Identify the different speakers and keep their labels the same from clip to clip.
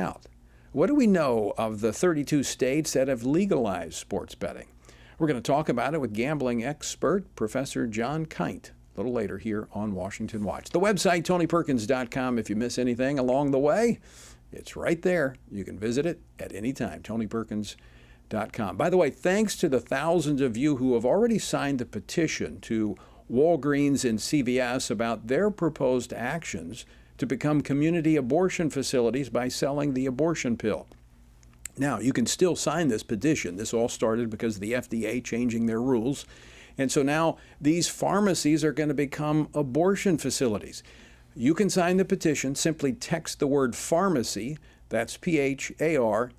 Speaker 1: out. What do we know of the 32 states that have legalized sports betting? We're going to talk about it with gambling expert Professor John Kint a little later here on Washington Watch. The website, TonyPerkins.com. If you miss anything along the way, it's right there. You can visit it at any time, TonyPerkins.com. By the way, thanks to the thousands of you who have already signed the petition to Walgreens and CVS about their proposed actions to become community abortion facilities by selling the abortion pill. Now, you can still sign this petition. This all started because of the FDA changing their rules. And so now these pharmacies are going to become abortion facilities. You can sign the petition. Simply text the word pharmacy, that's PHARMACY,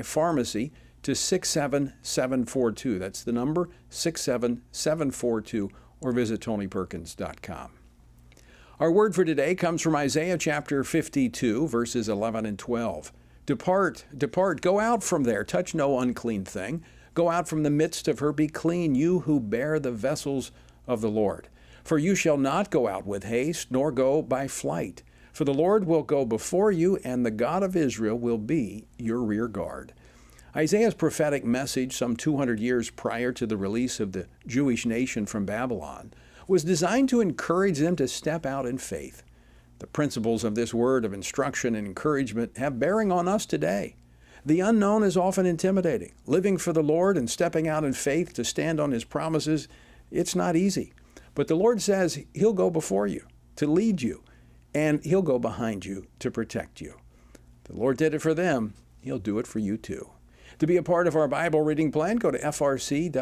Speaker 1: pharmacy, to 67742. That's the number, 67742, or visit TonyPerkins.com. Our word for today comes from Isaiah chapter 52, verses 11 and 12. Depart, depart, go out from there, touch no unclean thing. Go out from the midst of her, be clean, you who bear the vessels of the Lord. For you shall not go out with haste, nor go by flight. For the Lord will go before you, and the God of Israel will be your rear guard. Isaiah's prophetic message, some 200 years prior to the release of the Jewish nation from Babylon, was designed to encourage them to step out in faith. The principles of this word of instruction and encouragement have bearing on us today. The unknown is often intimidating. Living for the Lord and stepping out in faith to stand on His promises, it's not easy. But the Lord says He'll go before you to lead you, and He'll go behind you to protect you. The Lord did it for them. He'll do it for you too. To be a part of our Bible reading plan, go to frc.org/Bible.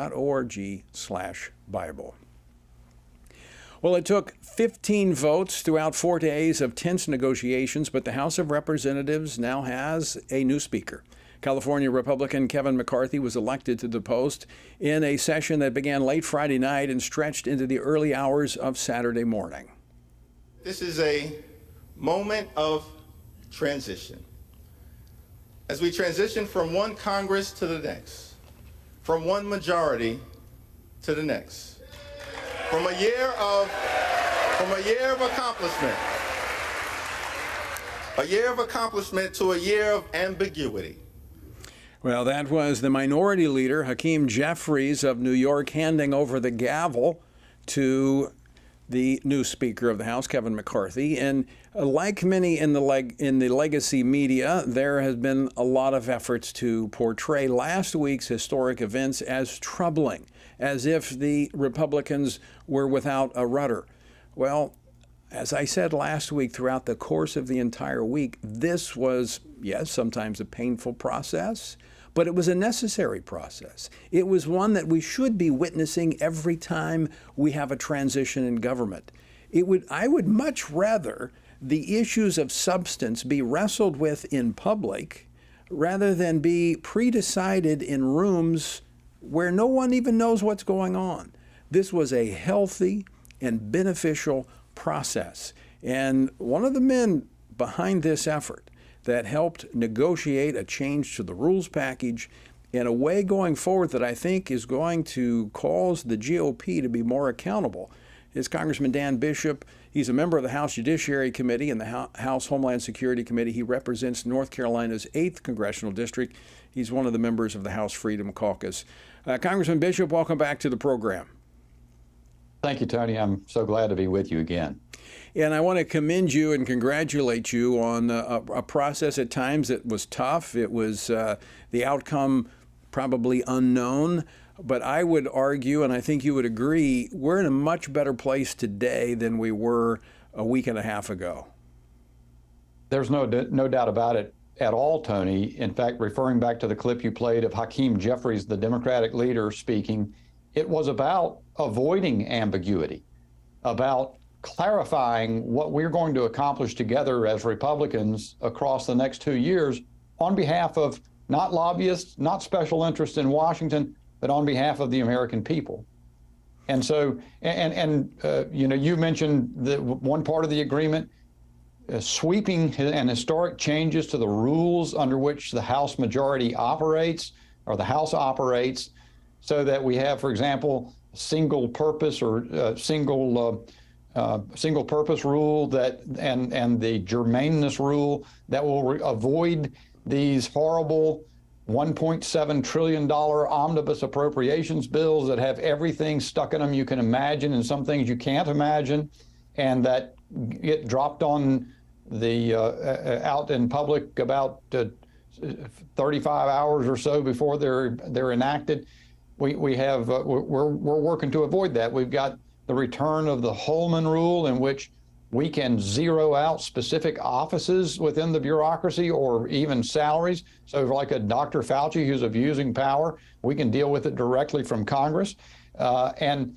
Speaker 1: Well, it took 15 votes throughout 4 days of tense negotiations, but the House of Representatives now has a new speaker. California Republican Kevin McCarthy was elected to the post in a session that began late Friday night and stretched into the early hours of Saturday morning.
Speaker 2: This is a moment of transition. As we transition from one Congress to the next, from one majority to the next, from a year of accomplishment to a year of ambiguity.
Speaker 1: Well, that was the minority leader, Hakeem Jeffries of New York, handing over the gavel to the new Speaker of the House, Kevin McCarthy. And like many in the legacy media, there has been a lot of efforts to portray last week's historic events as troubling, as if the Republicans were without a rudder. Well, as I said last week, throughout the course of the entire week, this was, yes, sometimes a painful process, but it was a necessary process. It was one that we should be witnessing every time we have a transition in government. I would much rather the issues of substance be wrestled with in public rather than be pre-decided in rooms where no one even knows what's going on. This was a healthy and beneficial process. And one of the men behind this effort that helped negotiate a change to the rules package in a way going forward that I think is going to cause the GOP to be more accountable is Congressman Dan Bishop. He's a member of the House Judiciary Committee and the House Homeland Security Committee. He represents North Carolina's 8th Congressional District. He's one of the members of the House Freedom Caucus. Congressman Bishop, welcome back to the program.
Speaker 3: Thank you, Tony. I'm so glad to be with you again.
Speaker 1: And I want to commend you and congratulate you on a process at times that was tough. It was the outcome probably unknown. But I would argue, and I think you would agree, we're in a much better place today than we were a week and a half ago.
Speaker 3: There's no doubt about it at all, Tony. In fact, referring back to the clip you played of Hakeem Jeffries, the Democratic leader, speaking, it was about avoiding ambiguity, about clarifying what we're going to accomplish together as Republicans across the next 2 years on behalf of not lobbyists, not special interests in Washington, but on behalf of the American people. And so, you mentioned that one part of the agreement, sweeping and historic changes to the rules under which the House majority operates, or the House operates, so that we have, for example, single purpose or single single purpose rule and the germaneness rule that will avoid these horrible $1.7 trillion omnibus appropriations bills that have everything stuck in them you can imagine and some things you can't imagine, and that get dropped on the out in public about 35 hours or so before they're enacted. We're working to avoid that. We've got the return of the Holman rule, in which we can zero out specific offices within the bureaucracy or even salaries. So like a Dr. Fauci who's abusing power, we can deal with it directly from Congress. And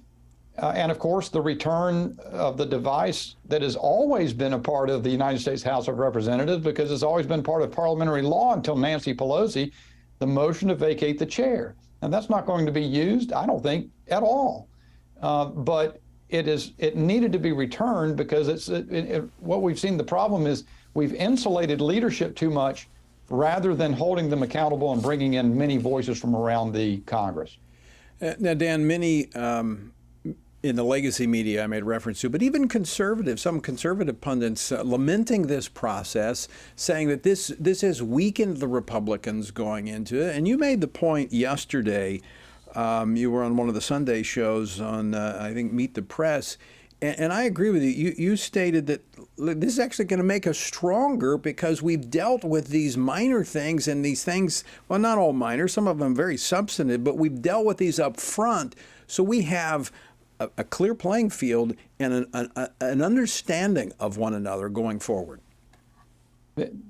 Speaker 3: of course, the return of the device that has always been a part of the United States House of Representatives, because it's always been part of parliamentary law until Nancy Pelosi, the motion to vacate the chair. And that's not going to be used, I don't think, at all. But it needed to be returned because what we've seen, the problem is we've insulated leadership too much rather than holding them accountable and bringing in many voices from around the Congress.
Speaker 1: Now, Dan, many in the legacy media I made reference to, but even some conservative pundits lamenting this process, saying that this has weakened the Republicans going into it. And you made the point yesterday. You were on one of the Sunday shows on, I think, Meet the Press, and I agree with you. You stated that this is actually going to make us stronger because we've dealt with these minor things, and these things, well, not all minor, some of them very substantive, but we've dealt with these up front, so we have a clear playing field and an understanding of one another going forward.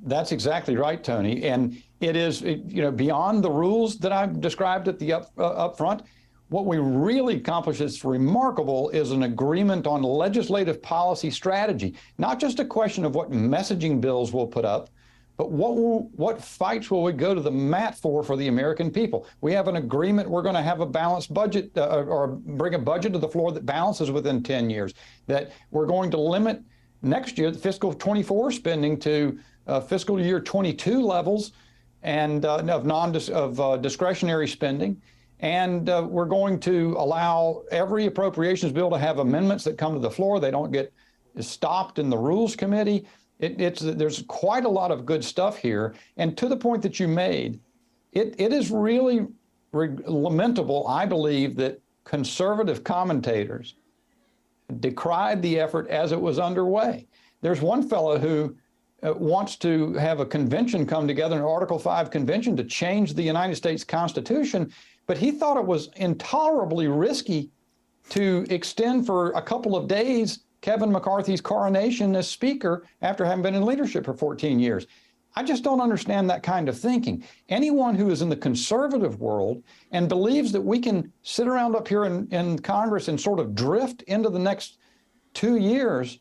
Speaker 3: That's exactly right, Tony. And it is, beyond the rules that I've described at the up front. What we really accomplished that's remarkable is an agreement on legislative policy strategy. Not just a question of what messaging bills we'll put up, but what fights will we go to the mat for the American people? We have an agreement. We're going to have a balanced budget or bring a budget to the floor that balances within 10 years. That we're going to limit next year the fiscal 24 spending to fiscal year 22 levels and of discretionary spending. And we're going to allow every appropriations bill to have amendments that come to the floor. They don't get stopped in the Rules Committee. There's quite a lot of good stuff here. And to the point that you made, it is really lamentable, I believe, that conservative commentators decried the effort as it was underway. There's one fellow who wants to have a convention come together, an Article 5 convention, to change the United States Constitution, but he thought it was intolerably risky to extend for a couple of days Kevin McCarthy's coronation as Speaker after having been in leadership for 14 years. I just don't understand that kind of thinking. Anyone who is in the conservative world and believes that we can sit around up here in Congress and sort of drift into the next 2 years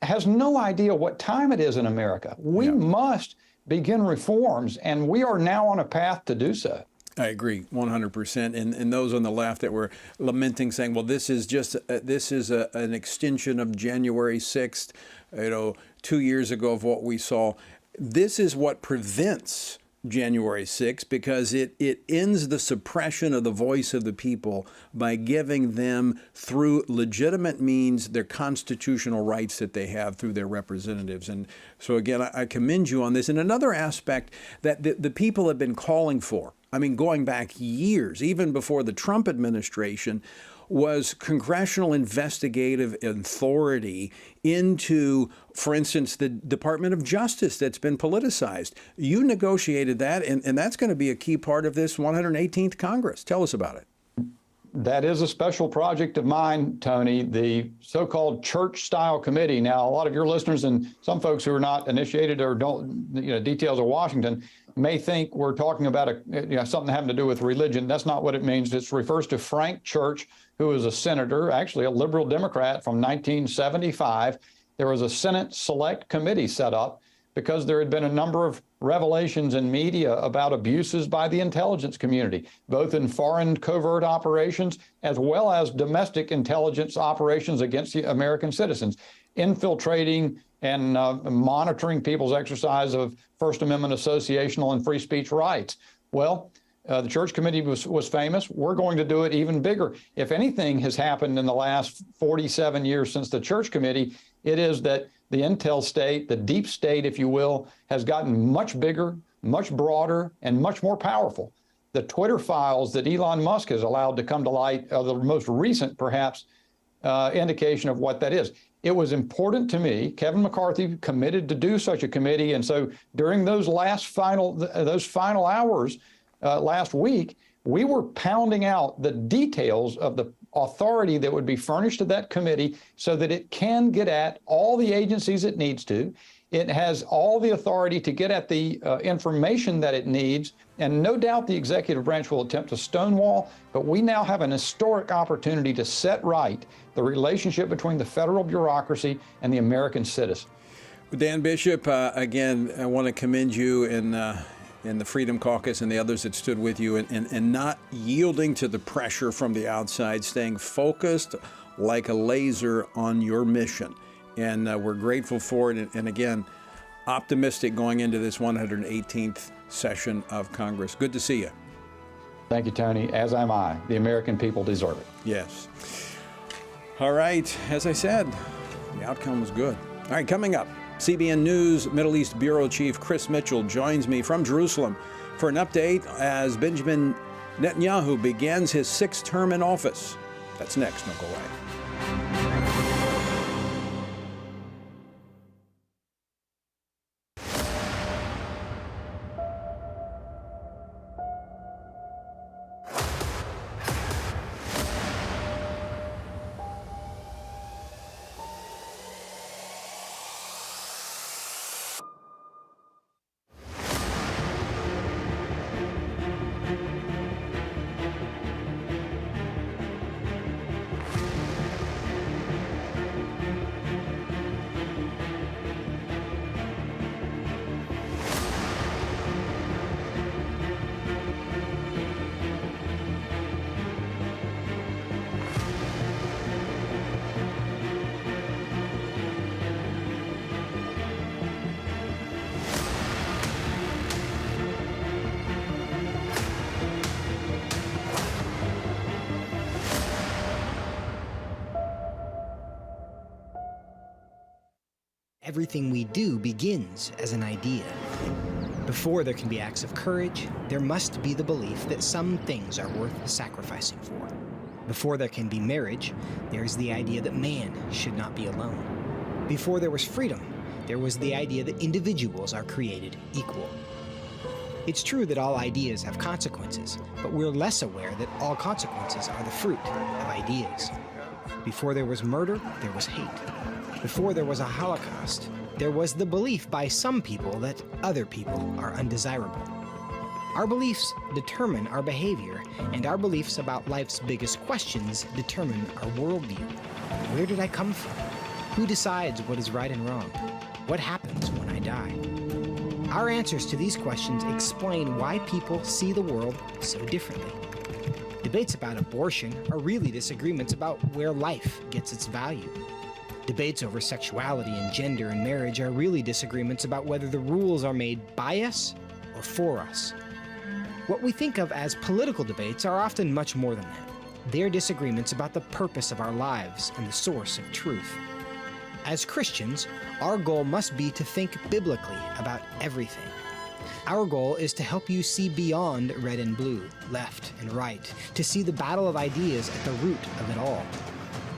Speaker 3: has no idea what time it is in America. We must begin reforms, and we are now on a path to do so.
Speaker 1: I agree 100%. And those on the left that were lamenting, saying, well, this is just an extension of January 6th, 2 years ago of what we saw. This is what prevents January 6th, because it ends the suppression of the voice of the people by giving them, through legitimate means, their constitutional rights that they have through their representatives. And so, again, I commend you on this. And another aspect that the people have been calling for, I mean, going back years, even before the Trump administration, was congressional investigative authority into, for instance, the Department of Justice that's been politicized. You negotiated that, and that's going to be a key part of this 118th Congress. Tell us about it.
Speaker 3: That is a special project of mine, Tony, the so-called church-style committee. Now, a lot of your listeners and some folks who are not initiated or don't, details of Washington may think we're talking about something having to do with religion. That's not what it means. It refers to Frank Church, who was a senator, actually a liberal Democrat from 1975. There was a Senate Select Committee set up because there had been a number of revelations in media about abuses by the intelligence community, both in foreign covert operations as well as domestic intelligence operations against the American citizens, infiltrating and monitoring people's exercise of First Amendment associational and free speech rights. Well, The church committee was famous. We're going to do it even bigger. If anything has happened in the last 47 years since the church committee, it is that the intel state, the deep state, if you will, has gotten much bigger, much broader, and much more powerful. The Twitter files that Elon Musk has allowed to come to light are the most recent, perhaps, indication of what that is. It was important to me. Kevin McCarthy committed to do such a committee, and so during those final hours last week, we were pounding out the details of the authority that would be furnished to that committee so that it can get at all the agencies it needs to. It has all the authority to get at the information that it needs. And no doubt the executive branch will attempt to stonewall, but we now have an historic opportunity to set right the relationship between the federal bureaucracy and the American citizen.
Speaker 1: Dan Bishop, again, I want to commend you in the Freedom Caucus and the others that stood with you and not yielding to the pressure from the outside, staying focused like a laser on your mission. And we're grateful for it. And again, optimistic going into this 118th session of Congress. Good to see you.
Speaker 3: Thank you, Tony. As am I. The American people deserve it.
Speaker 1: Yes. All right. As I said, the outcome was good. All right, coming up, CBN News Middle East Bureau Chief Chris Mitchell joins me from Jerusalem for an update as Benjamin Netanyahu begins his 6th term in office. That's next. Don't go away.
Speaker 4: Everything we do begins as an idea. Before there can be acts of courage, there must be the belief that some things are worth sacrificing for. Before there can be marriage, there is the idea that man should not be alone. Before there was freedom, there was the idea that individuals are created equal. It's true that all ideas have consequences, but we're less aware that all consequences are the fruit of ideas. Before there was murder, there was hate. Before there was a Holocaust, there was the belief by some people that other people are undesirable. Our beliefs determine our behavior, and our beliefs about life's biggest questions determine our worldview. Where did I come from? Who decides what is right and wrong? What happens when I die? Our answers to these questions explain why people see the world so differently. Debates about abortion are really disagreements about where life gets its value. Debates over sexuality and gender and marriage are really disagreements about whether the rules are made by us or for us. What we think of as political debates are often much more than that. They're disagreements about the purpose of our lives and the source of truth. As Christians, our goal must be to think biblically about everything. Our goal is to help you see beyond red and blue, left and right, to see the battle of ideas at the root of it all.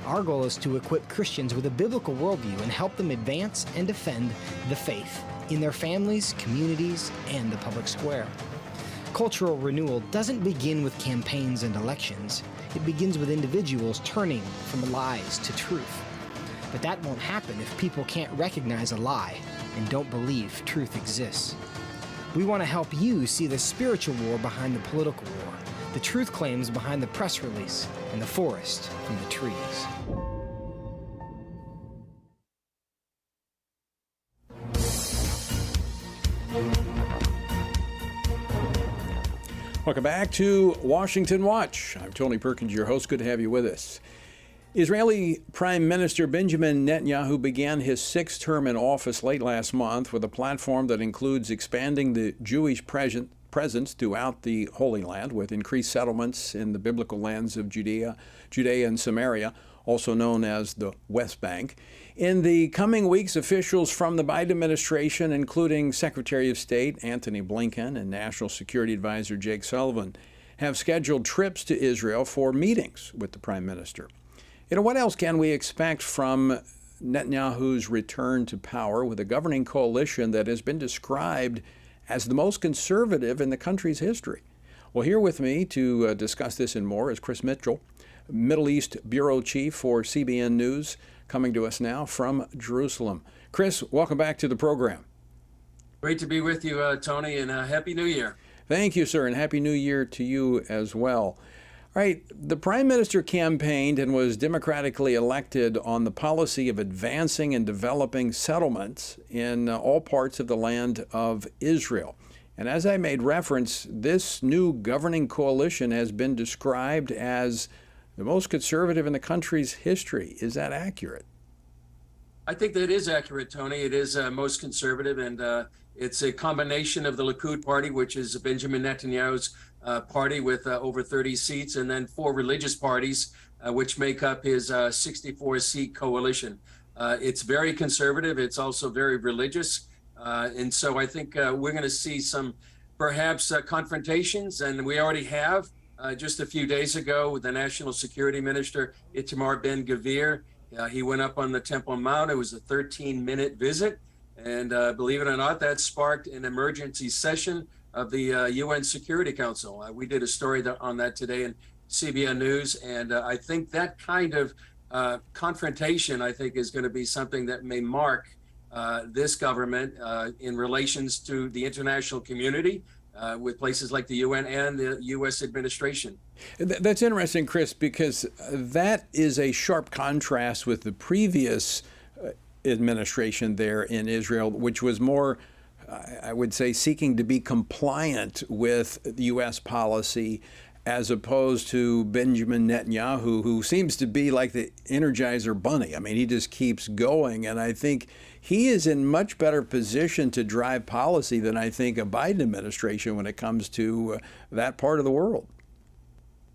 Speaker 4: Our goal is to equip Christians with a biblical worldview and help them advance and defend the faith in their families, communities, and the public square. Cultural renewal doesn't begin with campaigns and elections. It begins with individuals turning from lies to truth. But that won't happen if people can't recognize a lie and don't believe truth exists. We want to help you see the spiritual war behind the political war, the truth claims behind the press release, and the forest from the trees.
Speaker 1: Welcome back to Washington Watch. I'm Tony Perkins, your host. Good to have you with us. Israeli Prime Minister Benjamin Netanyahu began his 6th term in office late last month with a platform that includes expanding the Jewish presence throughout the Holy Land with increased settlements in the biblical lands of Judea and Samaria, also known as the West Bank. In the coming weeks, officials from the Biden administration, including Secretary of State Antony Blinken and National Security Advisor Jake Sullivan, have scheduled trips to Israel for meetings with the Prime Minister. What else can we expect from Netanyahu's return to power with a governing coalition that has been described as the most conservative in the country's history? Well, here with me to discuss this and more is Chris Mitchell, Middle East Bureau Chief for CBN News, coming to us now from Jerusalem. Chris, welcome back to the program.
Speaker 5: Great to be with you, Tony, and Happy New Year.
Speaker 1: Thank you, sir, and Happy New Year to you as well. All right, the Prime Minister campaigned and was democratically elected on the policy of advancing and developing settlements in all parts of the land of Israel. And as I made reference, this new governing coalition has been described as the most conservative in the country's history. Is that accurate?
Speaker 5: I think that is accurate, Tony. It is most conservative, and it's a combination of the Likud party, which is Benjamin Netanyahu's party with over 30 seats, and then 4 religious parties, which make up his 64-seat coalition. It's very conservative. It's also very religious. And so I think we're going to see some perhaps confrontations, and we already have. Just a few days ago, the National Security Minister, Itamar Ben-Gvir, he went up on the Temple Mount. It was a 13-minute visit. And believe it or not, that sparked an emergency session of the UN Security Council. We did a story on that today in CBN News. And I think that kind of confrontation, I think, is going to be something that may mark this government in relations to the international community, with places like the UN and the U.S. administration.
Speaker 1: That's interesting, Chris, because that is a sharp contrast with the previous administration there in Israel, which was more, I would say, seeking to be compliant with U.S. policy, as opposed to Benjamin Netanyahu, who seems to be like the Energizer Bunny. I mean, he just keeps going, and I think he is in much better position to drive policy than I think a Biden administration when it comes to that part of the world.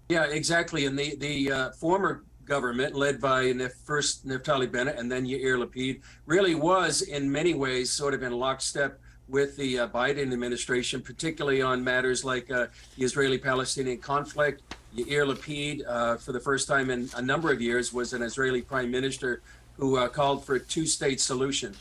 Speaker 5: Yeah, exactly. And the former government, led by first Naftali Bennett and then Yair Lapid, really was in many ways sort of in lockstep with the Biden administration, particularly on matters like the Israeli-Palestinian conflict. Yair Lapid, for the first time in a number of years, was an Israeli prime minister who called for a 2-state solution.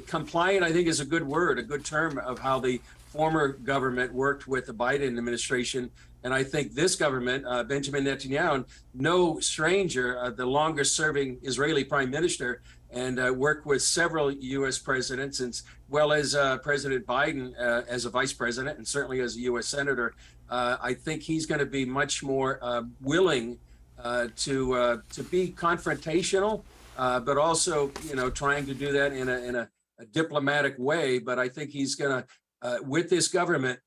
Speaker 5: Compliant, I think, is a good word, a good term of how the former government worked with the Biden administration. And I think this government, Benjamin Netanyahu, no stranger, the longest serving Israeli prime minister, and worked with several U.S. presidents, as well as President Biden as a vice president, and certainly as a U.S. senator. I think he's going to be much more willing to be confrontational, but also, trying to do that in a diplomatic way. But I think he's going to, with this government,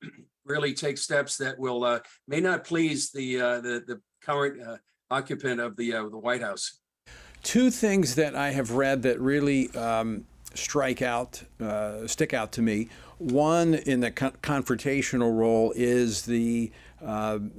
Speaker 5: really take steps that will may not please the current occupant of the White House.
Speaker 1: Two things that I have read that really stick out to me. One, in the confrontational role, is the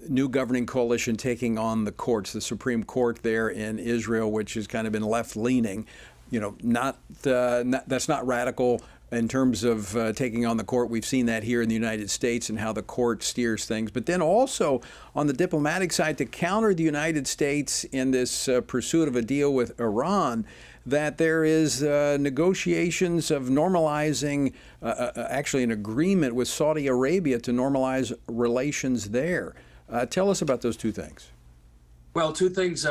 Speaker 1: new governing coalition taking on the courts, the Supreme Court there in Israel, which has kind of been left-leaning. That's not radical in terms of taking on the court. We've seen that here in the United States and how the court steers things. But then also on the diplomatic side, to counter the United States in this pursuit of a deal with Iran, that there is negotiations of normalizing, actually an agreement with Saudi Arabia to normalize relations there. Tell us about those two things.
Speaker 5: Well, two things,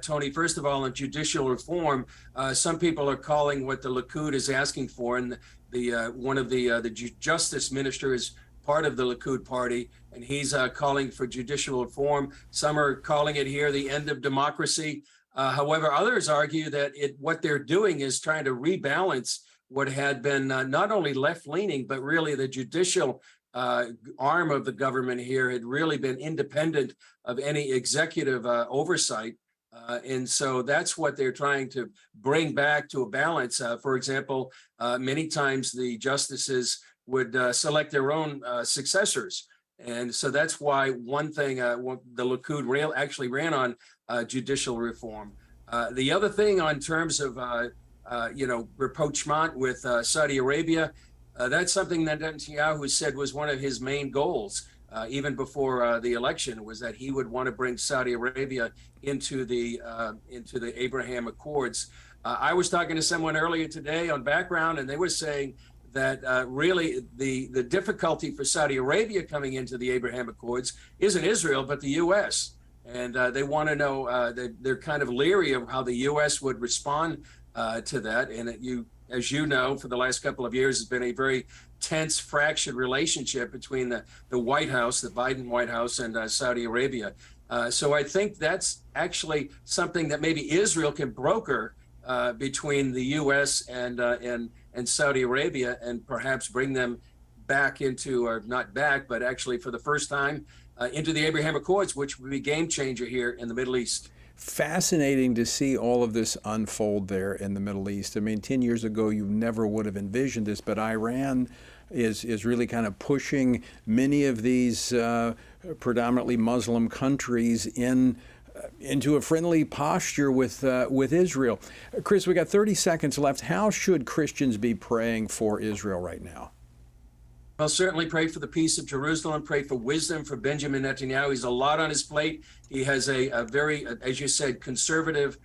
Speaker 5: Tony. First of all, on judicial reform, some people are calling what the Likud is asking for, and one of the justice minister is part of the Likud party, and he's calling for judicial reform. Some are calling it here the end of democracy. However, others argue that what they're doing is trying to rebalance what had been not only left-leaning, but really the judicial arm of the government here had really been independent of any executive oversight. And so that's what they're trying to bring back to a balance. For example, many times the justices would select their own successors. And so that's why one thing the Likud actually ran on judicial reform. The other thing on terms of, rapprochement with Saudi Arabia, that's something that Netanyahu said was one of his main goals, even before the election, was that he would want to bring Saudi Arabia into the Abraham Accords. I was talking to someone earlier today on Background, and they were saying that really the difficulty for Saudi Arabia coming into the Abraham Accords isn't Israel, but the U.S. And they want to know, they're kind of leery of how the U.S. would respond to that. And as you know, for the last couple of years, it's been a very tense, fractured relationship between the White House, the Biden White House, and Saudi Arabia. So I think that's actually something that maybe Israel can broker between the U.S. and Saudi Arabia, and perhaps bring them back into, or not back, but actually for the first time into the Abraham Accords, which would be a game changer here in the Middle East.
Speaker 1: Fascinating to see all of this unfold there in the Middle East. I mean, 10 years ago, you never would have envisioned this, but Iran is really kind of pushing many of these predominantly Muslim countries into a friendly posture with Israel. Chris, we got 30 seconds left. How should Christians be praying for Israel right now?
Speaker 5: Well, certainly pray for the peace of Jerusalem, pray for wisdom for Benjamin Netanyahu. He's a lot on his plate. He has a very, as you said, conservative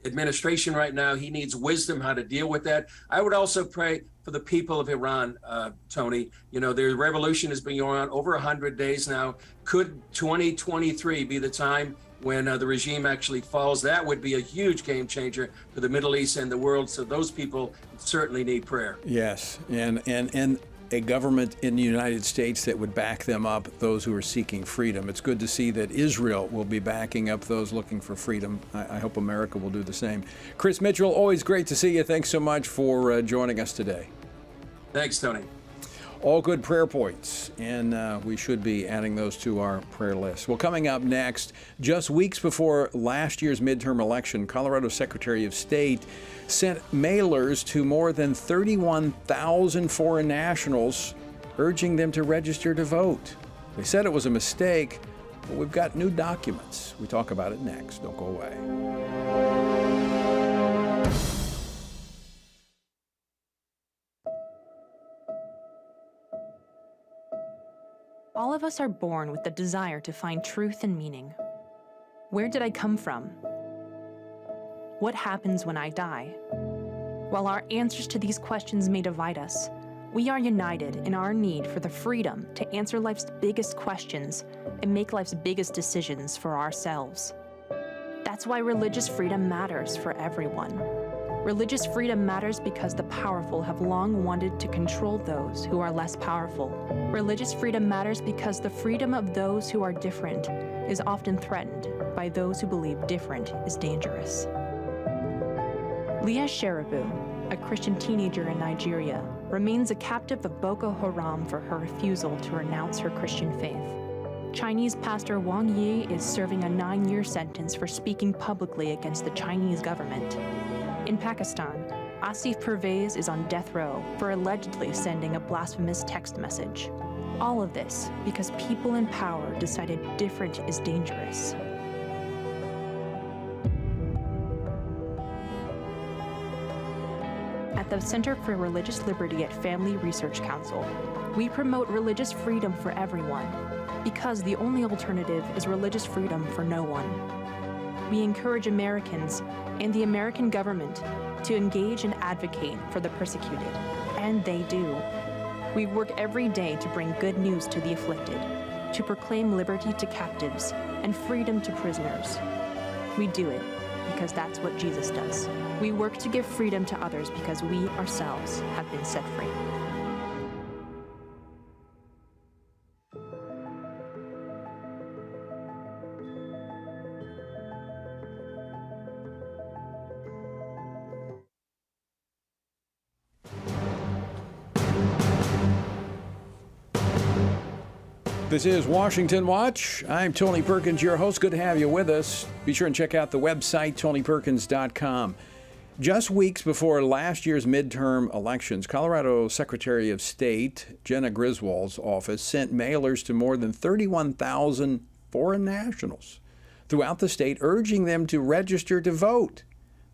Speaker 5: administration right now. He needs wisdom how to deal with that. I would also pray for the people of Iran, Tony. You know, their revolution has been going on over 100 days now. Could 2023 be the time when the regime actually falls? That would be a huge game changer for the Middle East and the world. So those people certainly need prayer.
Speaker 1: Yes, and a government in the United States that would back them up, those who are seeking freedom. It's good to see that Israel will be backing up those looking for freedom. I hope America will do the same. Chris Mitchell, always great to see you. Thanks so much for joining us today.
Speaker 5: Thanks, Tony.
Speaker 1: All good prayer points, and we should be adding those to our prayer list. Well, coming up next, just weeks before last year's midterm election, Colorado Secretary of State sent mailers to more than 31,000 foreign nationals, urging them to register to vote. They said it was a mistake, but we've got new documents. We talk about it next. Don't go away.
Speaker 6: All of us are born with the desire to find truth and meaning. Where did I come from? What happens when I die? While our answers to these questions may divide us, we are united in our need for the freedom to answer life's biggest questions and make life's biggest decisions for ourselves. That's why religious freedom matters for everyone. Religious freedom matters because the powerful have long wanted to control those who are less powerful. Religious freedom matters because the freedom of those who are different is often threatened by those who believe different is dangerous. Leah Sheribu, a Christian teenager in Nigeria, remains a captive of Boko Haram for her refusal to renounce her Christian faith. Chinese pastor Wang Yi is serving a 9-year sentence for speaking publicly against the Chinese government. In Pakistan, Asif Pervez is on death row for allegedly sending a blasphemous text message. All of this because people in power decided different is dangerous. At the Center for Religious Liberty at Family Research Council, we promote religious freedom for everyone because the only alternative is religious freedom for no one. We encourage Americans and the American government to engage and advocate for the persecuted, and they do. We work every day to bring good news to the afflicted, to proclaim liberty to captives and freedom to prisoners. We do it because that's what Jesus does. We work to give freedom to others because we ourselves have been set free.
Speaker 1: This is Washington Watch. I'm Tony Perkins, your host. Good to have you with us. Be sure and check out the website, tonyperkins.com. Just weeks before last year's midterm elections, Colorado Secretary of State Jenna Griswold's office sent mailers to more than 31,000 foreign nationals throughout the state, urging them to register to vote.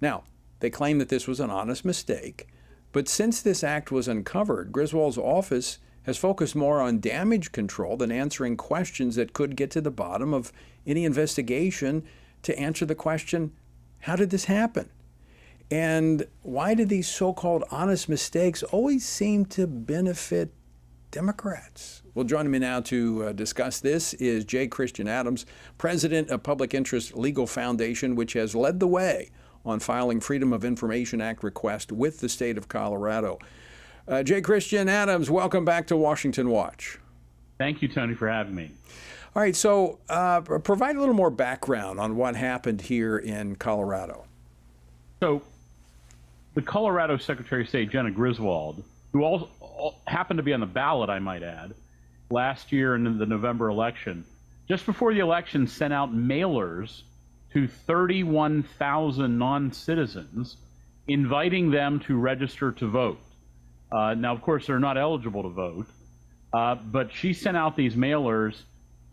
Speaker 1: Now, they claim that this was an honest mistake, but since this act was uncovered, Griswold's office has focused more on damage control than answering questions that could get to the bottom of any investigation to answer the question, how did this happen? And why do these so-called honest mistakes always seem to benefit Democrats? Well, joining me now to discuss this is J. Christian Adams, president of Public Interest Legal Foundation, which has led the way on filing Freedom of Information Act request with the state of Colorado. J. Christian Adams, welcome back to Washington Watch.
Speaker 7: Thank you, Tony, for having me.
Speaker 1: All right, so provide a little more background on what happened here in Colorado.
Speaker 7: So, the Colorado Secretary of State, Jenna Griswold, who also happened to be on the ballot, I might add, last year in the November election, just before the election sent out mailers to 31,000 non-citizens, inviting them to register to vote. Now, of course, they're not eligible to vote, but she sent out these mailers.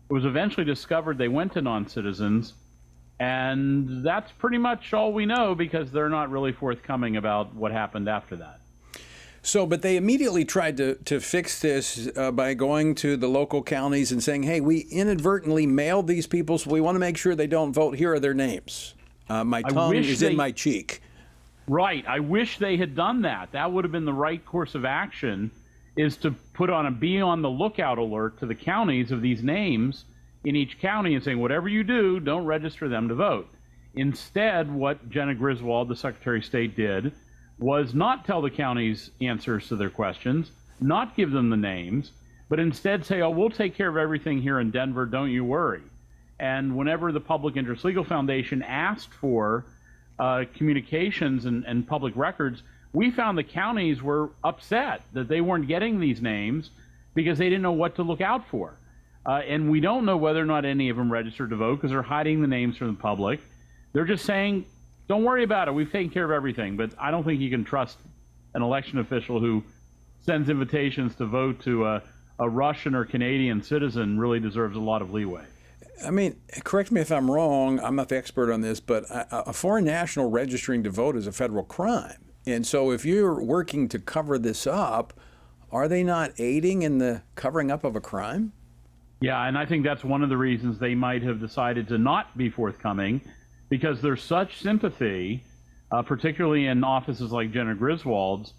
Speaker 7: It was eventually discovered they went to non-citizens, and that's pretty much all we know because they're not really forthcoming about what happened after that.
Speaker 1: So, but they immediately tried to fix this by going to the local counties and saying, hey, we inadvertently mailed these people, so we want to make sure they don't vote. Here are their names. My tongue is in my cheek.
Speaker 7: Right. I wish they had done that. That would have been the right course of action, is to put on a be on the lookout alert to the counties of these names in each county and saying, whatever you do, don't register them to vote. Instead, what Jenna Griswold, the Secretary of State, did was not tell the counties answers to their questions, not give them the names, but instead say, oh, we'll take care of everything here in Denver, don't you worry. And whenever the Public Interest Legal Foundation asked for communications and public records, we found the counties were upset that they weren't getting these names because they didn't know what to look out for. And we don't know whether or not any of them registered to vote because they're hiding the names from the public. They're just saying, don't worry about it, we've taken care of everything. But I don't think you can trust an election official who sends invitations to vote to a Russian or Canadian citizen. Really deserves a lot of leeway.
Speaker 1: I mean, correct me if I'm wrong, I'm not the expert on this, but a foreign national registering to vote is a federal crime. And so if you're working to cover this up, are they not aiding in the covering up of a crime?
Speaker 7: Yeah, and I think that's one of the reasons they might have decided to not be forthcoming, because there's such sympathy, particularly in offices like Jenna Griswold's,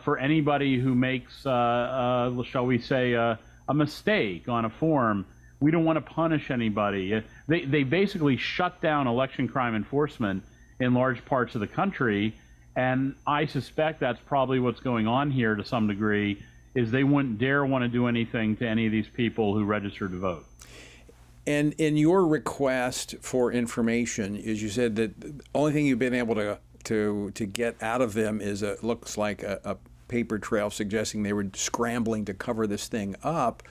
Speaker 7: for anybody who makes, shall we say, a mistake on a form. We don't want to punish anybody. They basically shut down election crime enforcement in large parts of the country, and I suspect that's probably what's going on here to some degree, is they wouldn't dare want to do anything to any of these people who registered to vote.
Speaker 1: And in your request for information, as you said, that the only thing you've been able to get out of them is looks like a paper trail suggesting they were scrambling to cover this thing up.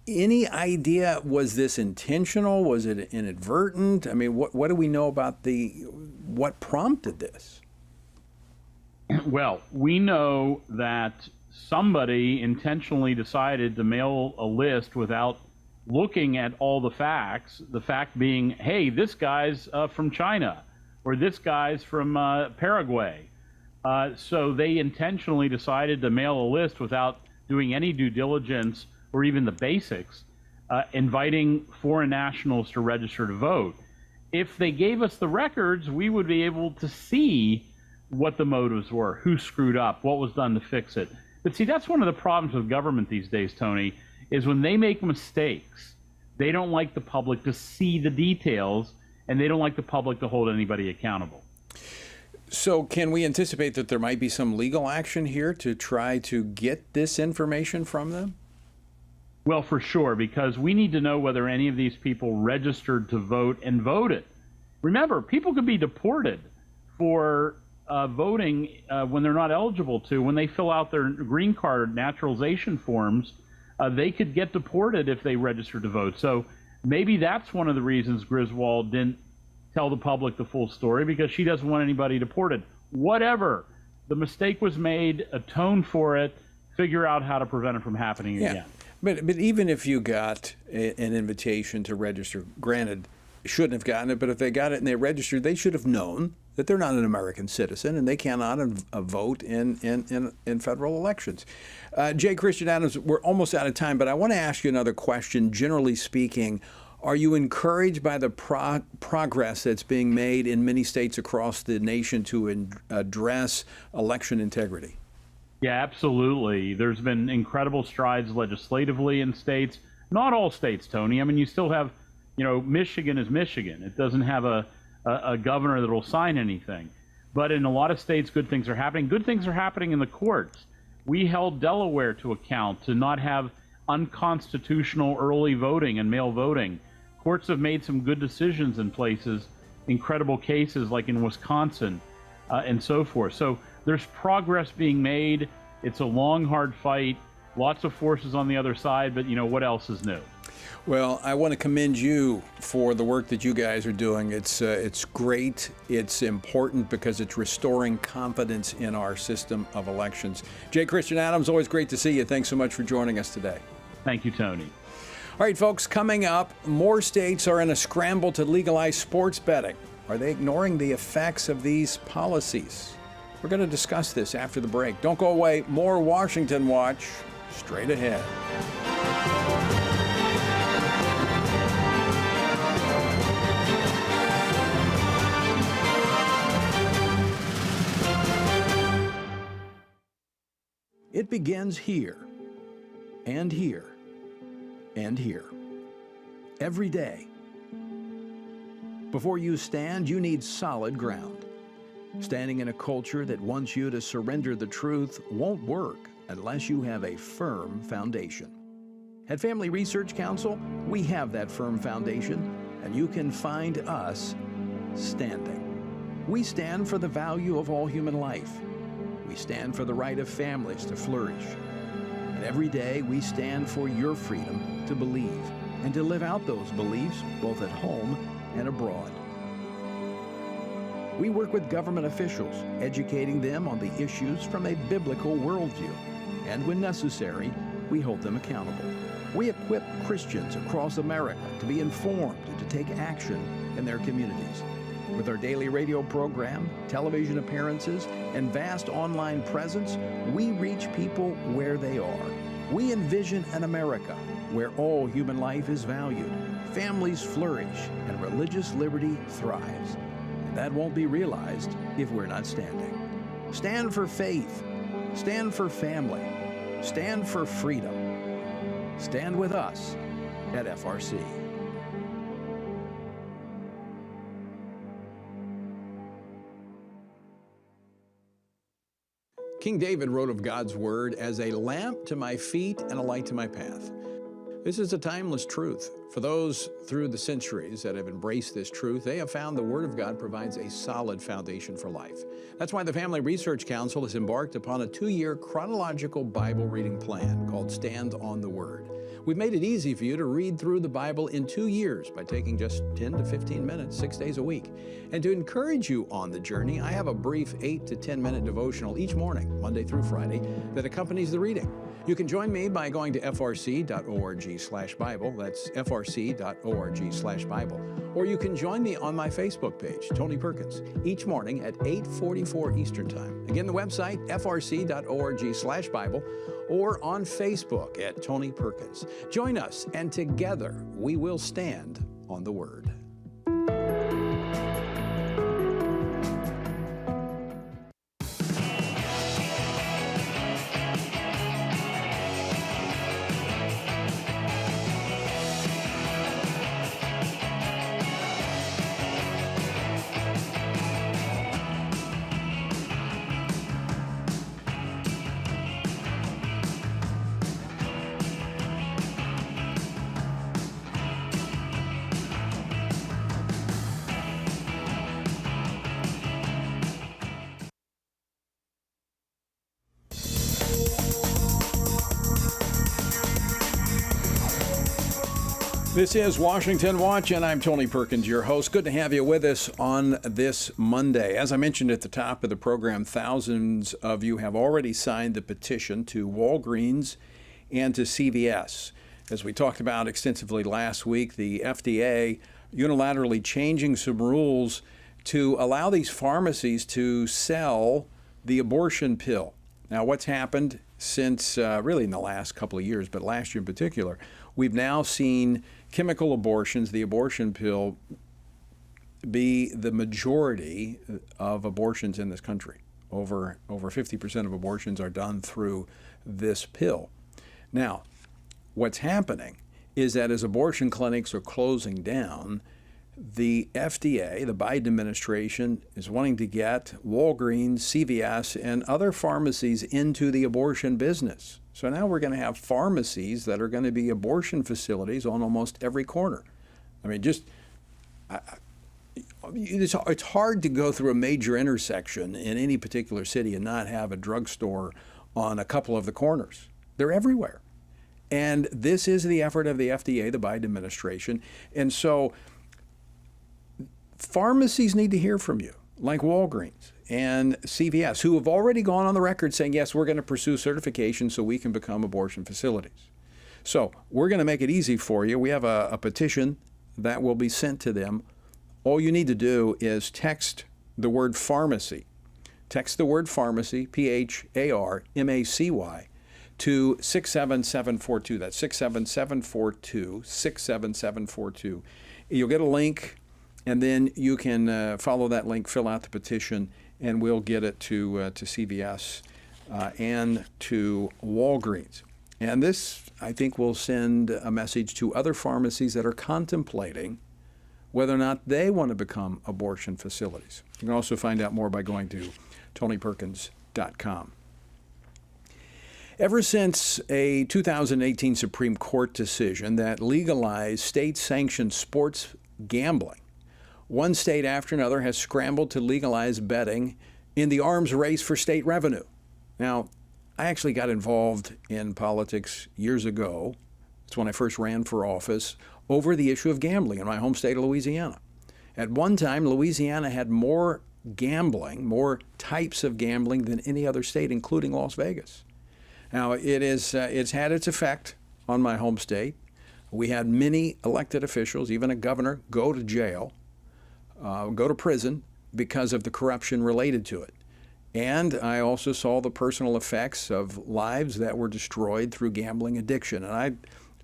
Speaker 1: Any idea, was this intentional? Was it inadvertent? I mean, what do we know about what prompted this?
Speaker 7: Well, we know that somebody intentionally decided to mail a list without looking at all the facts, the fact being, hey, this guy's from China, or this guy's from Paraguay. So they intentionally decided to mail a list without doing any due diligence or even the basics, inviting foreign nationals to register to vote. If they gave us the records, we would be able to see what the motives were, who screwed up, what was done to fix it. But see, that's one of the problems with government these days, Tony, is when they make mistakes, they don't like the public to see the details, and they don't like the public to hold anybody accountable.
Speaker 1: So can we anticipate that there might be some legal action here to try to get this information from them?
Speaker 7: Well, for sure, because we need to know whether any of these people registered to vote and voted. Remember, people could be deported for voting when they're not eligible to. When they fill out their green card naturalization forms, they could get deported if they registered to vote. So maybe that's one of the reasons Griswold didn't tell the public the full story because she doesn't want anybody deported. Whatever. The mistake was made, atone for it, figure out how to prevent it from happening again.
Speaker 1: But even if you got an invitation to register, granted, shouldn't have gotten it, but if they got it and they registered, they should have known that they're not an American citizen and they cannot vote in federal elections. J. Christian Adams, we're almost out of time, but I want to ask you another question. Generally speaking, are you encouraged by the progress that's being made in many states across the nation to address election integrity?
Speaker 7: Yeah, absolutely. There's been incredible strides legislatively in states. Not all states, Tony. I mean, you still have, Michigan is Michigan. It doesn't have a governor that will sign anything. But in a lot of states, good things are happening. Good things are happening in the courts. We held Delaware to account to not have unconstitutional early voting and mail voting. Courts have made some good decisions in places, incredible cases like in Wisconsin and so forth. So there's progress being made. It's a long, hard fight. Lots of forces on the other side, but what else is new?
Speaker 1: Well, I want to commend you for the work that you guys are doing. It's great. It's important because it's restoring confidence in our system of elections. J. Christian Adams, always great to see you. Thanks so much for joining us today.
Speaker 7: Thank you, Tony.
Speaker 1: All right, folks, coming up, more states are in a scramble to legalize sports betting. Are they ignoring the effects of these policies? We're going to discuss this after the break. Don't go away. More Washington Watch straight ahead. It begins here, and here, and here. Every day. Before you stand, you need solid ground. Standing in a culture that wants you to surrender the truth won't work unless you have a firm foundation. At Family Research Council, we have that firm foundation, and you can find us standing. We stand for the value of all human life. We stand for the right of families to flourish. And every day we stand for your freedom to believe and to live out those beliefs both at home and abroad. We work with government officials, educating them on the issues from a biblical worldview. And when necessary, we hold them accountable. We equip Christians across America to be informed and to take action in their communities. With our daily radio program, television appearances, and vast online presence, we reach people where they are. We envision an America where all human life is valued, families flourish, and religious liberty thrives. And that won't be realized if we're not standing. Stand for faith. Stand for family. Stand for freedom. Stand with us at FRC. King David wrote of God's Word as a lamp to my feet and a light to my path. This is a timeless truth. For those through the centuries that have embraced this truth, they have found the Word of God provides a solid foundation for life. That's why the Family Research Council has embarked upon a 2-year chronological Bible reading plan called Stand on the Word. We've made it easy for you to read through the Bible in 2 years by taking just 10 to 15 minutes, 6 days a week. And to encourage you on the journey, I have a brief 8 to 10 minute devotional each morning, Monday through Friday, that accompanies the reading. You can join me by going to frc.org/Bible. That's frc.org/Bible. Or you can join me on my Facebook page, Tony Perkins, each morning at 8:44 Eastern Time. Again, the website, frc.org/Bible, or on Facebook at Tony Perkins. Join us, and together we will stand on the Word. This is Washington Watch, and I'm Tony Perkins, your host. Good to have you with us on this Monday. As I mentioned at the top of the program, thousands of you have already signed the petition to Walgreens and to CVS. As we talked about extensively last week, the FDA unilaterally changing some rules to allow these pharmacies to sell the abortion pill. Now, what's happened since really in the last couple of years, but last year in particular, we've now seen chemical abortions, the abortion pill, be the majority of abortions in this country. Over 50% of abortions are done through this pill. Now, what's happening is that as abortion clinics are closing down, the FDA, the Biden administration, is wanting to get Walgreens, CVS, and other pharmacies into the abortion business. So now we're going to have pharmacies that are going to be abortion facilities on almost every corner. I mean, it's hard to go through a major intersection in any particular city and not have a drugstore on a couple of the corners. They're everywhere. And this is the effort of the FDA, the Biden administration. And so pharmacies need to hear from you, like Walgreens and CVS, who have already gone on the record saying, yes, we're going to pursue certification so we can become abortion facilities. So we're going to make it easy for you. We have a petition that will be sent to them. All you need to do is text the word pharmacy. Text the word pharmacy, PHARMACY, to 67742. That's 67742, 67742. You'll get a link, and then you can follow that link, fill out the petition, and we'll get it to CVS and to Walgreens. And this, I think, will send a message to other pharmacies that are contemplating whether or not they want to become abortion facilities. You can also find out more by going to TonyPerkins.com. Ever since a 2018 Supreme Court decision that legalized state-sanctioned sports gambling, one state after another has scrambled to legalize betting in the arms race for state revenue. Now, I actually got involved in politics years ago. It's when I first ran for office over the issue of gambling in my home state of Louisiana. At one time, Louisiana had more gambling, more types of gambling than any other state, including Las Vegas. Now, it's had its effect on my home state. We had many elected officials, even a governor, go to jail, go to prison because of the corruption related to it. And I also saw the personal effects of lives that were destroyed through gambling addiction. And I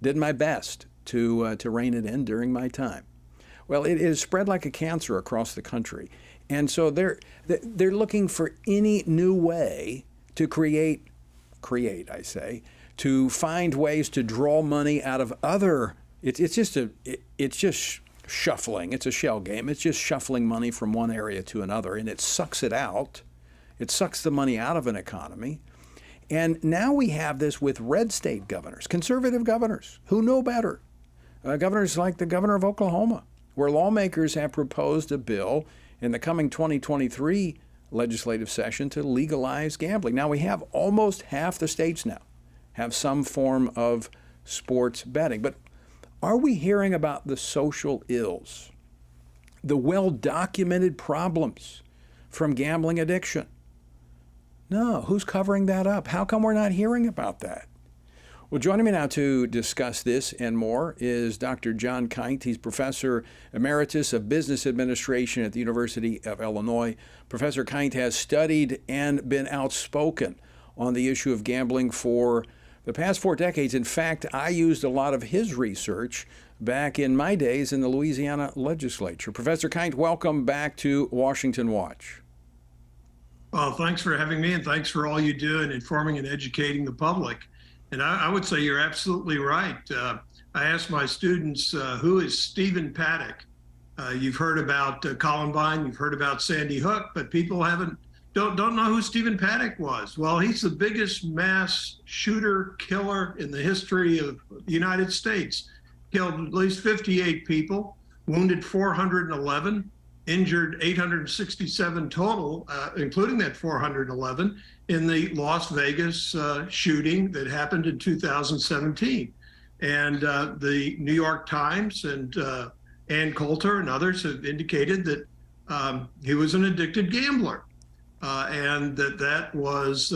Speaker 1: did my best to rein it in during my time. Well, it is spread like a cancer across the country. And so they're looking for any new way to to find ways to draw money out of other. It's just shuffling. It's a shell game. It's just shuffling money from one area to another, and it sucks it out. It sucks the money out of an economy. And now we have this with red state governors, conservative governors who know better. Governors like the governor of Oklahoma, where lawmakers have proposed a bill in the coming 2023 legislative session to legalize gambling. Now we have almost half the states now have some form of sports betting. But are we hearing about the social ills, the well-documented problems from gambling addiction? No, who's covering that up? How come we're not hearing about that? Well, joining me now to discuss this and more is Dr. John Kint. He's Professor Emeritus of Business Administration at the University of Illinois. Professor Kint has studied and been outspoken on the issue of gambling for the past 4 decades. In fact, I used a lot of his research back in my days in the Louisiana legislature. Professor Kint, welcome back to Washington Watch.
Speaker 8: Well, thanks for having me, and thanks for all you do in informing and educating the public. And I would say you're absolutely right. I asked my students, who is Stephen Paddock? You've heard about Columbine, you've heard about Sandy Hook, but people don't know who Stephen Paddock was. Well, he's the biggest mass shooter killer in the history of the United States. Killed at least 58 people, wounded 411, injured 867 total, including that 411 in the Las Vegas shooting that happened in 2017. And the New York Times and Ann Coulter and others have indicated that he was an addicted gambler, and that was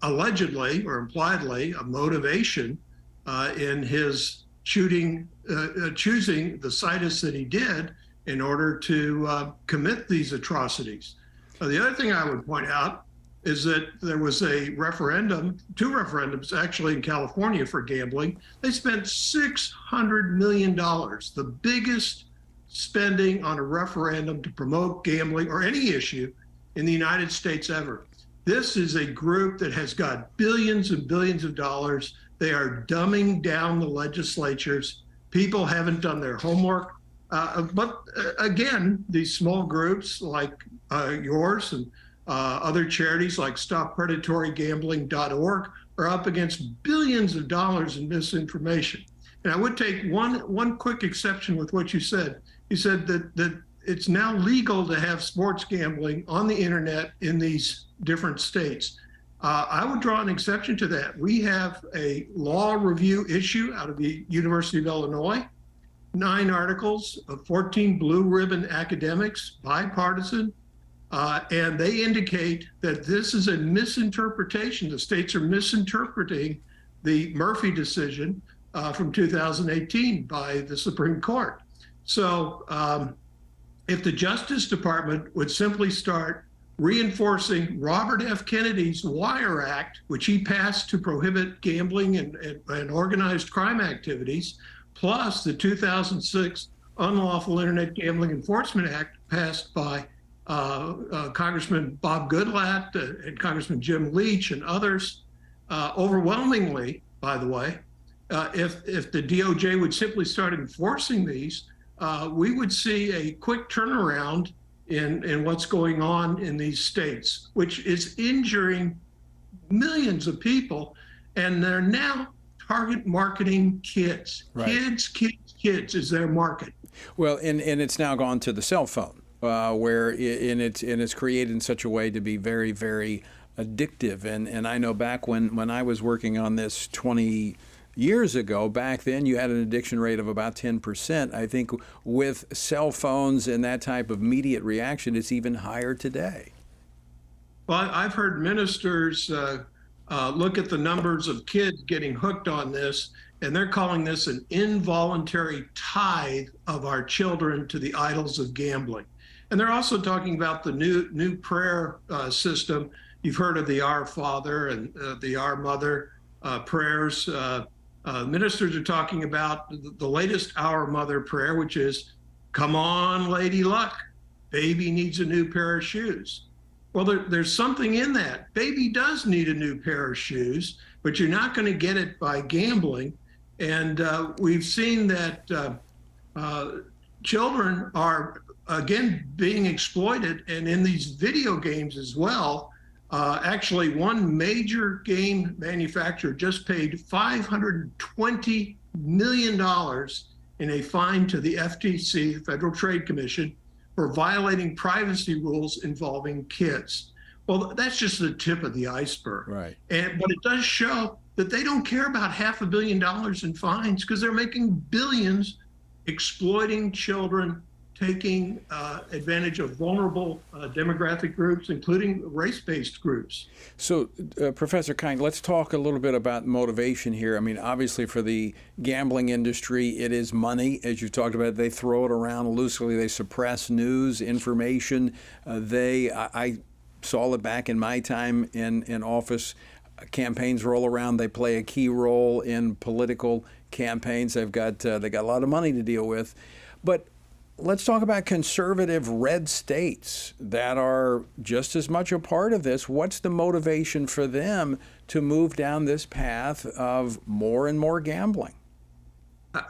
Speaker 8: allegedly or impliedly a motivation in his choosing the situs that he did in order to commit these atrocities. The other thing I would point out is that there was a referendum, two referendums actually in California for gambling. They spent $600 million, the biggest spending on a referendum to promote gambling or any issue in the United States ever. This is a group that has got billions and billions of dollars. They are dumbing down the legislatures. People haven't done their homework. But again, these small groups like yours and other charities like StopPredatoryGambling.org are up against billions of dollars in misinformation. And I would take one quick exception with what you said. You said that it's now legal to have sports gambling on the internet in these different states. I would draw an exception to that. We have a law review issue out of the University of Illinois, 9 articles of 14 blue ribbon academics, bipartisan, and they indicate that this is a misinterpretation. The states are misinterpreting the Murphy decision from 2018 by the Supreme Court. So if the Justice Department would simply start reinforcing Robert F. Kennedy's Wire Act, which he passed to prohibit gambling and organized crime activities, plus the 2006 Unlawful Internet Gambling Enforcement Act passed by Congressman Bob Goodlatte and Congressman Jim Leach and others, overwhelmingly, by the way, if the DOJ would simply start enforcing these, we would see a quick turnaround in what's going on in these states, which is injuring millions of people. And they're now target marketing kids. Right. Kids is their market.
Speaker 1: Well, and it's now gone to the cell phone. Where it's created in such a way to be very, very addictive. And I know back when I was working on this 20 years ago, back then you had an addiction rate of about 10%. I think with cell phones and that type of immediate reaction, it's even higher today.
Speaker 8: Well, I've heard ministers look at the numbers of kids getting hooked on this, and they're calling this an involuntary tithe of our children to the idols of gambling. And they're also talking about the new prayer system. You've heard of the Our Father and the Our Mother prayers. Ministers are talking about the latest Our Mother prayer, which is, "Come on, Lady Luck, baby needs a new pair of shoes." Well, there's something in that. Baby does need a new pair of shoes, but you're not going to get it by gambling. And we've seen that children are again being exploited, and in these video games as well. Actually, one major game manufacturer just paid $520 million in a fine to the FTC, the Federal Trade Commission, for violating privacy rules involving kids. Well, that's just the tip of the iceberg. Right. But it does show that they don't care about $500 million in fines because they're making billions exploiting children, taking advantage of vulnerable demographic groups, including race-based groups.
Speaker 1: So, Professor Kind, let's talk a little bit about motivation here. I mean, obviously for the gambling industry, it is money. As you've talked about, they throw it around loosely. They suppress news, information. I saw it back in my time in office. Campaigns roll around. They play a key role in political campaigns. They got a lot of money to deal with. But let's talk about conservative red states that are just as much a part of this. What's the motivation for them to move down this path of more and more gambling?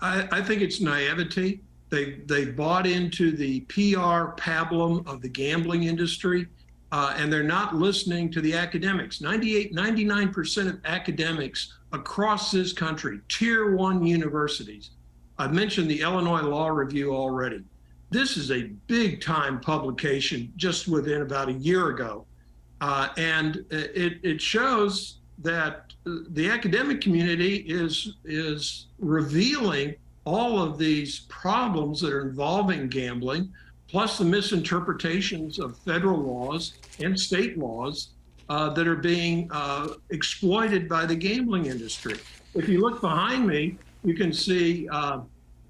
Speaker 8: I think it's naivety. They bought into the PR pablum of the gambling industry, and they're not listening to the academics. 99% of academics across this country, tier 1 universities. I've mentioned the Illinois Law Review already. This is a big time publication just within about a year ago. And it shows that the academic community is revealing all of these problems that are involving gambling, plus the misinterpretations of federal laws and state laws that are being exploited by the gambling industry. If you look behind me, you can see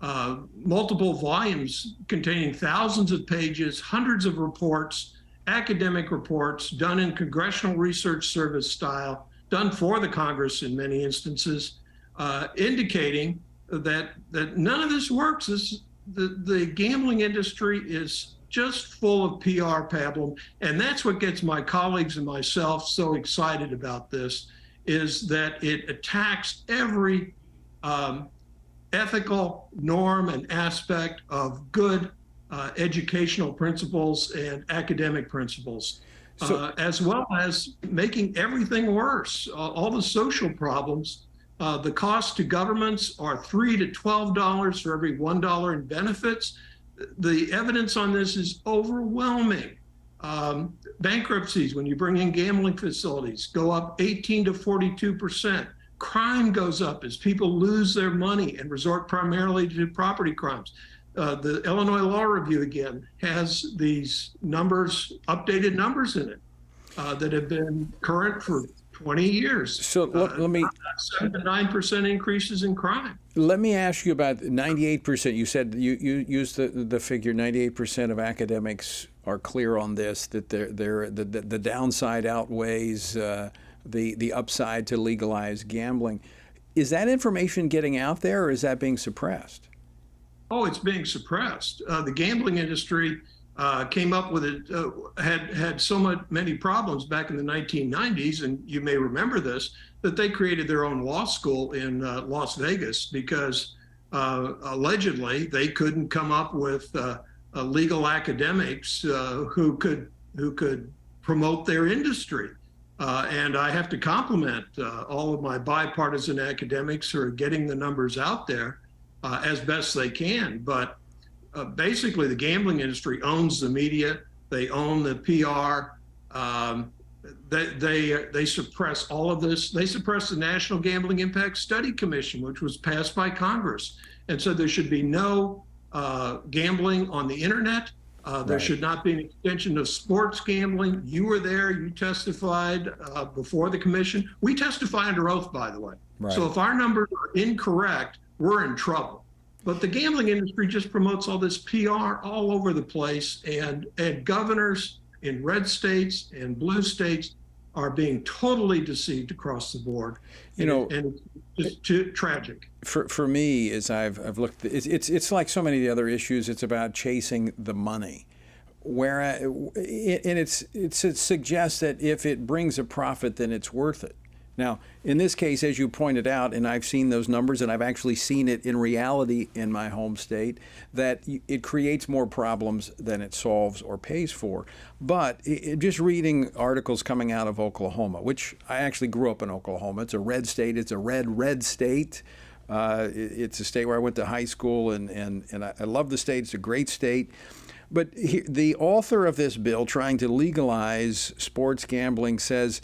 Speaker 8: multiple volumes containing thousands of pages, hundreds of reports, academic reports done in Congressional Research Service style, done for the Congress in many instances, indicating that none of this works. The gambling industry is just full of PR pablum, and that's what gets my colleagues and myself so excited about this, is that it attacks every ethical norm and aspect of good educational principles and academic principles, as well as making everything worse. All the social problems, the cost to governments are $3 to $12 for every $1 in benefits. The evidence on this is overwhelming. Bankruptcies, when you bring in gambling facilities, go up 18 to 42%. Crime goes up as people lose their money and resort primarily to property crimes. The Illinois Law Review, again, has these numbers, updated numbers in it that have been current for 20 years.
Speaker 1: So let me
Speaker 8: 7 to 9% increases in crime.
Speaker 1: Let me ask you about 98%. You said you used the figure 98% of academics are clear on this, that the downside outweighs the upside to legalize gambling. Is that information getting out there, or is that being suppressed?
Speaker 8: Oh, it's being suppressed. The gambling industry came up with it, had so many problems back in the 1990s, and you may remember this, that they created their own law school in Las Vegas because allegedly they couldn't come up with legal academics who could promote their industry. And I have to compliment all of my bipartisan academics who are getting the numbers out there as best they can. But basically, the gambling industry owns the media. They own the PR. They suppress all of this. They suppress the National Gambling Impact Study Commission, which was passed by Congress. And so there should be no gambling on the internet. There should not be an extension of sports gambling. You were there. You testified before the commission. We testify under oath, by the way.
Speaker 1: Right.
Speaker 8: So if our numbers are incorrect, we're in trouble. But the gambling industry just promotes all this PR all over the place, and governors in red states and blue states are being totally deceived across the board. And it's just tragic.
Speaker 1: For me, as I've looked, it's like so many of the other issues. It's about chasing the money, it suggests that if it brings a profit, then it's worth it. Now, in this case, as you pointed out, and I've seen those numbers, and I've actually seen it in reality in my home state, that it creates more problems than it solves or pays for. But just reading articles coming out of Oklahoma, which I actually grew up in Oklahoma. It's a red state. It's a red state. It's a state where I went to high school, and I love the state. It's a great state. But the author of this bill trying to legalize sports gambling says,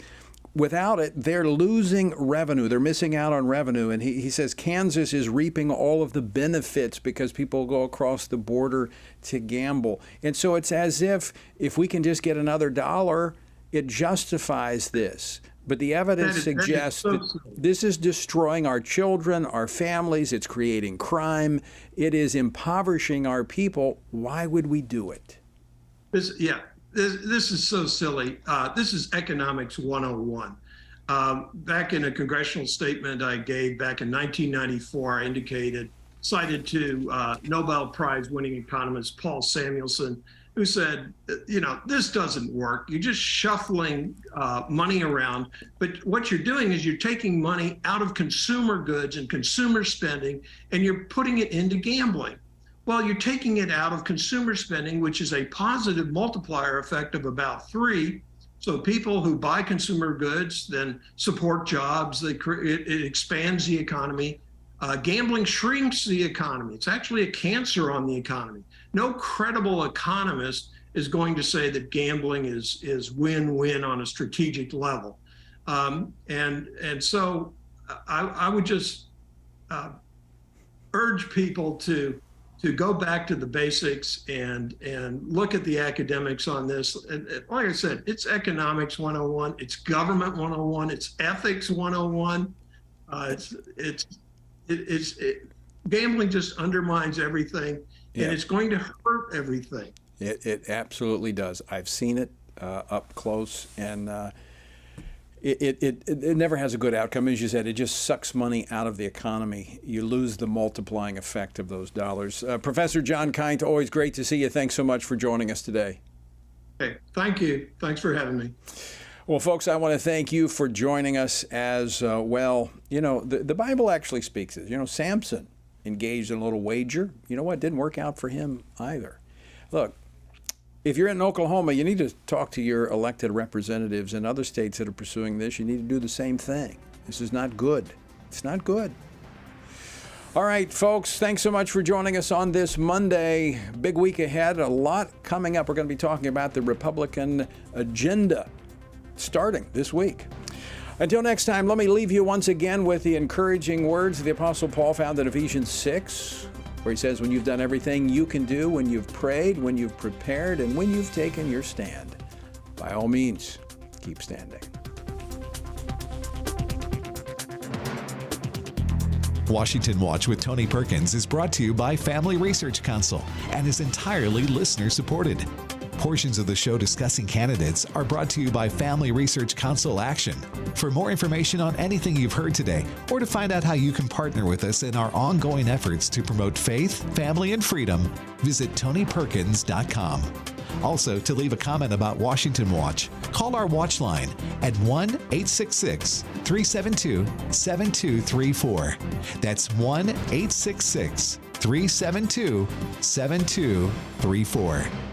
Speaker 1: without it, they're losing revenue. They're missing out on revenue. And he says Kansas is reaping all of the benefits because people go across the border to gamble. And so it's as if we can just get another dollar, it justifies this. But the evidence suggests that this is destroying our children, our families. It's creating crime. It is impoverishing our people. Why would we do it?
Speaker 8: This is so silly. This is economics 101. Back in a congressional statement I gave back in 1994, I cited to Nobel Prize winning economist Paul Samuelson, who said, this doesn't work. You're just shuffling money around. But what you're doing is you're taking money out of consumer goods and consumer spending, and you're putting it into gambling. Well, you're taking it out of consumer spending, which is a positive multiplier effect of about 3. So people who buy consumer goods then support jobs. It expands the economy. Gambling shrinks the economy. It's actually a cancer on the economy. No credible economist is going to say that gambling is win-win on a strategic level. And so I would just urge people to go back to the basics and look at the academics on this. And like I said, it's economics 101, it's government 101, it's ethics 101. Gambling just undermines everything, and it's going to hurt everything.
Speaker 1: It absolutely does. I've seen it up close, and it never has a good outcome. As you said, it just sucks money out of the economy. You lose the multiplying effect of those dollars. Professor John Kint, always great to see you. Thanks so much for joining us today.
Speaker 8: Okay, thank you. Thanks for having me.
Speaker 1: Well, folks, I want to thank you for joining us as well. You know, the Bible actually speaks it. You know, Samson engaged in a little wager. You know what? Didn't work out for him either. Look, if you're in Oklahoma, you need to talk to your elected representatives in other states that are pursuing this. You need to do the same thing. This is not good. It's not good. All right, folks, thanks so much for joining us on this Monday. Big week ahead, a lot coming up. We're going to be talking about the Republican agenda starting this week. Until next time, let me leave you once again with the encouraging words the Apostle Paul found in Ephesians 6, where he says, when you've done everything you can do, when you've prayed, when you've prepared, and when you've taken your stand, by all means, keep standing.
Speaker 9: Washington Watch with Tony Perkins is brought to you by Family Research Council and is entirely listener-supported. Portions of the show discussing candidates are brought to you by Family Research Council Action. For more information on anything you've heard today, or to find out how you can partner with us in our ongoing efforts to promote faith, family, and freedom, visit TonyPerkins.com. Also, to leave a comment about Washington Watch, call our watch line at 1-866-372-7234. That's 1-866-372-7234.